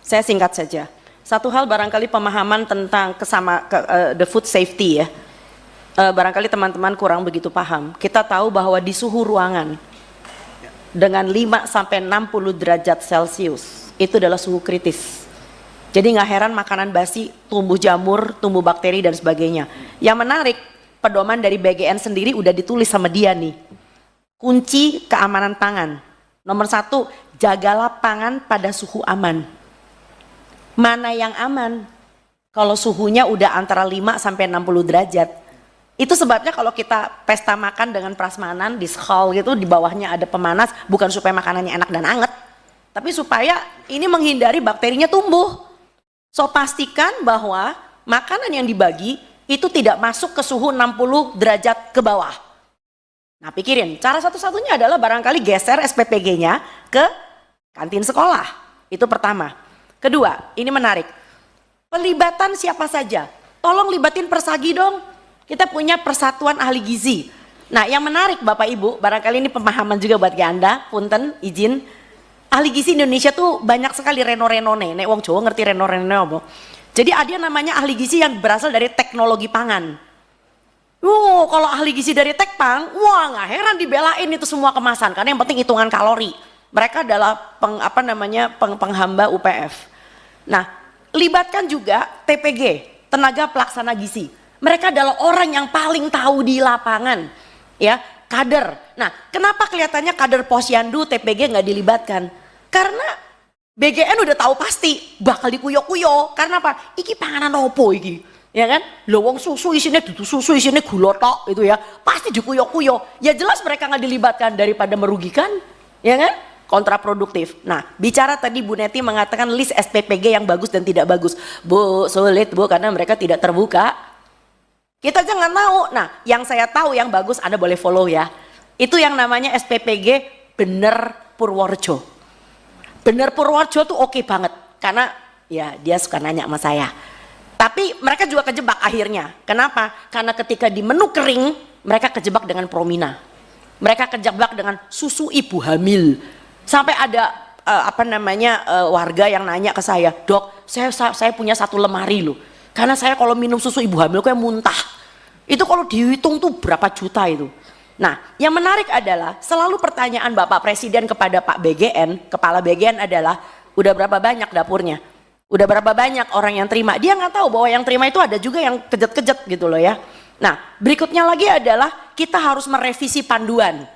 Saya singkat saja. Satu hal barangkali pemahaman tentang the food safety ya. Barangkali teman-teman kurang begitu paham. Kita tahu bahwa di suhu ruangan dengan 5 sampai 60 derajat Celcius itu adalah suhu kritis. Jadi nggak heran makanan basi, tumbuh jamur, tumbuh bakteri dan sebagainya. Yang menarik, pedoman dari BGN sendiri udah ditulis sama dia nih. Kunci keamanan pangan. Nomor 1, jagalah pangan pada suhu aman. Mana yang aman? Kalau suhunya udah antara 5 sampai 60 derajat. Itu sebabnya kalau kita pesta makan dengan prasmanan di skal gitu, di bawahnya ada pemanas, bukan supaya makanannya enak dan anget, tapi supaya ini menghindari bakterinya tumbuh. So pastikan bahwa makanan yang dibagi itu tidak masuk ke suhu 60 derajat ke bawah. Nah pikirin, cara satu-satunya adalah barangkali geser SPPG-nya ke kantin sekolah. Itu pertama. Kedua, ini menarik. Pelibatan siapa saja. Tolong libatin Persagi dong. Kita punya Persatuan Ahli Gizi. Nah yang menarik Bapak Ibu, barangkali ini pemahaman juga buat Anda, punten, izin. Ahli Gizi Indonesia tuh banyak sekali reno-renone. Nek wong Jawa ngerti reno-renone apa? Jadi ada namanya ahli gizi yang berasal dari teknologi pangan. Kalau ahli gizi dari Tekpang, wah nggak heran dibelain itu semua kemasan karena yang penting hitungan kalori. Mereka adalah penghamba UPF. Nah, libatkan juga TPG, tenaga pelaksana gizi. Mereka adalah orang yang paling tahu di lapangan, ya, kader. Nah, kenapa kelihatannya kader Posyandu TPG nggak dilibatkan? Karena BGN udah tahu pasti bakal dikuyok-kuyok. Karena apa? Iki panganan opo iki? Ya kan? Lowong susu isinya susu isinya gula tok itu ya. Pasti dikuyok-kuyok. Ya jelas mereka nggak dilibatkan daripada merugikan, ya kan? Kontraproduktif. Nah, bicara tadi Bu Neti mengatakan list SPPG yang bagus dan tidak bagus. Bu, sulit Bu karena mereka tidak terbuka. Kita jangan tahu. Nah, yang saya tahu yang bagus Anda boleh follow ya. Itu yang namanya SPPG Bener Purworejo. Bener Purworejo tuh oke banget karena ya dia suka nanya sama saya. Tapi mereka juga kejebak akhirnya. Kenapa? Karena ketika di menu kering mereka kejebak dengan Promina. Mereka kejebak dengan susu ibu hamil. Sampai ada warga yang nanya ke saya, "Dok, saya punya satu lemari loh. Karena saya kalau minum susu ibu hamil kayak muntah." Itu kalau dihitung tuh berapa juta itu. Nah, yang menarik adalah selalu pertanyaan Bapak Presiden kepada Pak BGN, Kepala BGN adalah, udah berapa banyak dapurnya? Udah berapa banyak orang yang terima? Dia nggak tahu bahwa yang terima itu ada juga yang kejet-kejet gitu loh ya. Nah, berikutnya lagi adalah kita harus merevisi panduan.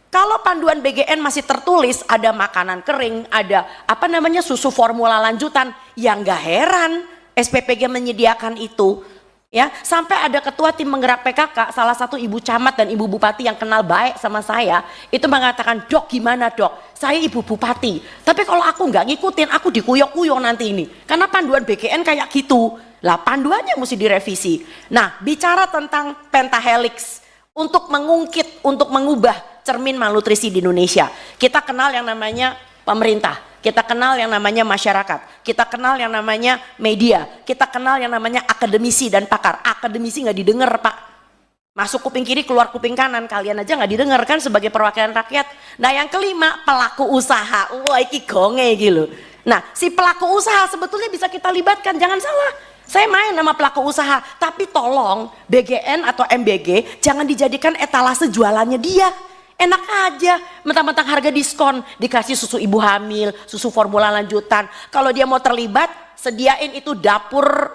Kalau panduan BGN masih tertulis ada makanan kering, ada susu formula lanjutan, yang nggak heran SPPG menyediakan itu. Ya, sampai ada ketua tim menggerak PKK, salah satu ibu camat dan ibu bupati yang kenal baik sama saya, itu mengatakan, "Dok gimana dok, saya ibu bupati, tapi kalau aku nggak ngikutin, aku dikuyok-kuyok nanti ini." Karena panduan BGN kayak gitu, lah panduannya mesti direvisi. Nah, bicara tentang pentahelix, untuk mengungkit, untuk mengubah cermin malnutrisi di Indonesia, kita kenal yang namanya pemerintah, kita kenal yang namanya masyarakat, kita kenal yang namanya media, kita kenal yang namanya akademisi dan pakar. Akademisi nggak didengar Pak, masuk kuping kiri keluar kuping kanan, kalian aja nggak didengar kan sebagai perwakilan rakyat. Nah yang kelima, pelaku usaha. Wah iki gonge gitu. Nah si pelaku usaha sebetulnya bisa kita libatkan, jangan salah. Saya main sama pelaku usaha, tapi tolong BGN atau MBG jangan dijadikan etalase jualannya dia. Enak aja, mentang-mentang harga diskon, dikasih susu ibu hamil, susu formula lanjutan. Kalau dia mau terlibat, sediain itu dapur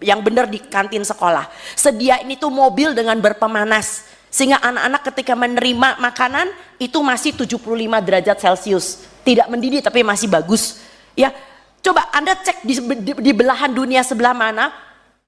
yang benar di kantin sekolah. Sediain itu mobil dengan berpemanas, sehingga anak-anak ketika menerima makanan itu masih 75 derajat Celcius. Tidak mendidih tapi masih bagus. Ya, coba Anda cek di belahan dunia sebelah mana,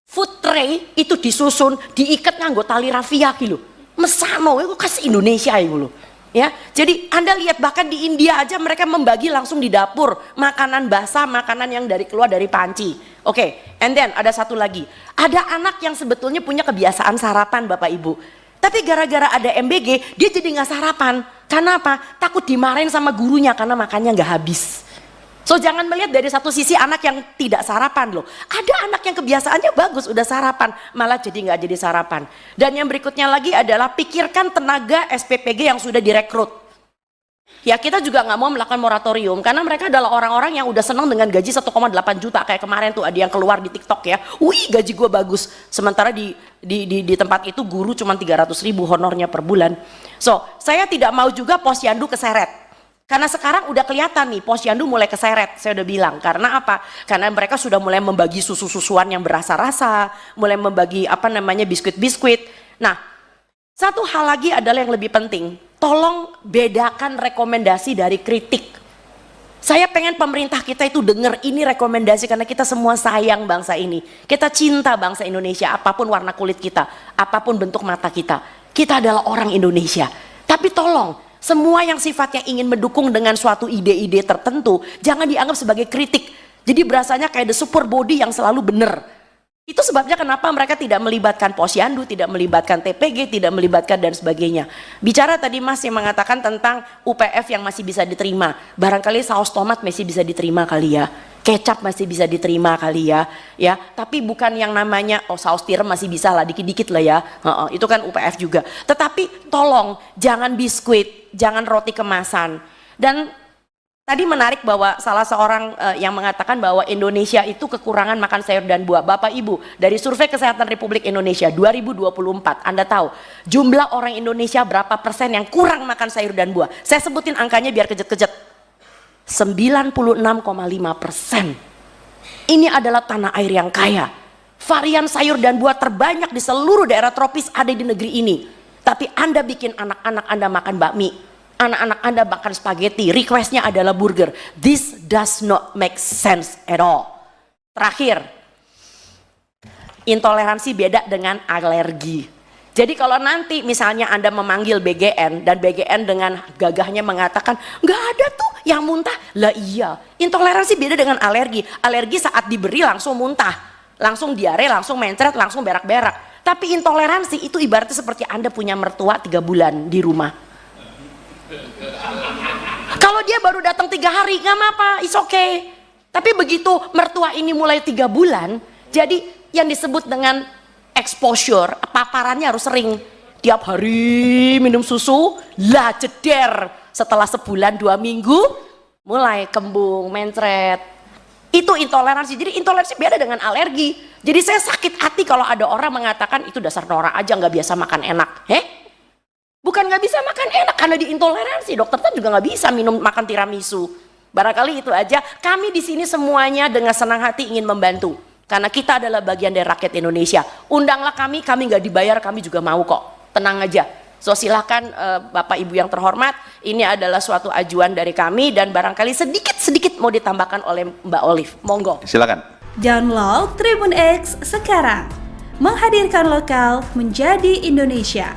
food tray itu disusun, diikat nganggo tali rafia gitu. Mesano itu kasih Indonesia itu loh. Ya, jadi Anda lihat bahkan di India aja mereka membagi langsung di dapur makanan basah, makanan yang keluar dari panci. Oke, and then ada satu lagi. Ada anak yang sebetulnya punya kebiasaan sarapan Bapak Ibu. Tapi gara-gara ada MBG dia jadi nggak sarapan. Karena apa? Takut dimarahin sama gurunya karena makannya nggak habis. So jangan melihat dari satu sisi anak yang tidak sarapan loh. Ada anak yang kebiasaannya bagus udah sarapan, malah jadi nggak jadi sarapan. Dan yang berikutnya lagi adalah pikirkan tenaga SPPG yang sudah direkrut. Ya kita juga nggak mau melakukan moratorium karena mereka adalah orang-orang yang udah senang dengan gaji 1,8 juta kayak kemarin tuh ada yang keluar di TikTok ya, wih gaji gue bagus, sementara di tempat itu guru cuma 300.000 honornya per bulan. So saya tidak mau juga posyandu keseret karena sekarang udah kelihatan nih posyandu mulai keseret, saya udah bilang karena apa? Karena mereka sudah mulai membagi susu-susuan yang berasa-rasa, mulai membagi apa namanya biskuit-biskuit. Nah satu hal lagi adalah yang lebih penting, tolong bedakan rekomendasi dari kritik. Saya pengen pemerintah kita itu dengar ini rekomendasi karena kita semua sayang bangsa ini. Kita cinta bangsa Indonesia, apapun warna kulit kita, apapun bentuk mata kita. Kita adalah orang Indonesia. Tapi tolong, semua yang sifatnya ingin mendukung dengan suatu ide-ide tertentu, jangan dianggap sebagai kritik. Jadi berasanya kayak the super body yang selalu benar. Itu sebabnya kenapa mereka tidak melibatkan posyandu, tidak melibatkan TPG, tidak melibatkan dan sebagainya. Bicara tadi Mas yang mengatakan tentang UPF yang masih bisa diterima. Barangkali saus tomat masih bisa diterima kali ya. Kecap masih bisa diterima kali ya. Ya, tapi bukan yang namanya saus tiram masih bisa lah dikit-dikit lah ya. Itu kan UPF juga. Tetapi tolong jangan biskuit, jangan roti kemasan. Dan tadi menarik bahwa salah seorang yang mengatakan bahwa Indonesia itu kekurangan makan sayur dan buah. Bapak Ibu, dari Survei Kesehatan Republik Indonesia 2024, Anda tahu jumlah orang Indonesia berapa persen yang kurang makan sayur dan buah? Saya sebutin angkanya biar kejet-kejet. 96,5%. Ini adalah tanah air yang kaya. Varian sayur dan buah terbanyak di seluruh daerah tropis ada di negeri ini. Tapi Anda bikin anak-anak Anda makan bakmi, anak-anak Anda makan spaghetti, requestnya adalah burger. This does not make sense at all. Terakhir, intoleransi beda dengan alergi. Jadi kalau nanti misalnya Anda memanggil BGN dan BGN dengan gagahnya mengatakan nggak ada tuh yang muntah, lah iya. Intoleransi beda dengan alergi. Alergi saat diberi langsung muntah, langsung diare, langsung mencret, langsung berak-berak. Tapi intoleransi itu ibaratnya seperti Anda punya mertua 3 bulan di rumah. Kalau dia baru datang 3 hari nggak apa-apa, it's okay. Tapi begitu mertua ini mulai 3 bulan, jadi yang disebut dengan exposure, paparannya harus sering. Tiap hari minum susu, lah jeder. Setelah sebulan 2 minggu, mulai kembung, mencret. Itu intoleransi. Jadi intoleransi beda dengan alergi. Jadi saya sakit hati kalau ada orang mengatakan itu dasar norak aja nggak biasa makan enak. Bukan nggak bisa makan enak karena diintoleransi. Dokter kan juga nggak bisa makan tiramisu. Barangkali itu aja. Kami di sini semuanya dengan senang hati ingin membantu. Karena kita adalah bagian dari rakyat Indonesia. Undanglah kami nggak dibayar, kami juga mau kok. Tenang aja. So silahkan Bapak Ibu yang terhormat, ini adalah suatu ajuan dari kami dan barangkali sedikit mau ditambahkan oleh Mbak Olive. Monggo. Silakan. Download Tribun X sekarang. Menghadirkan lokal menjadi Indonesia.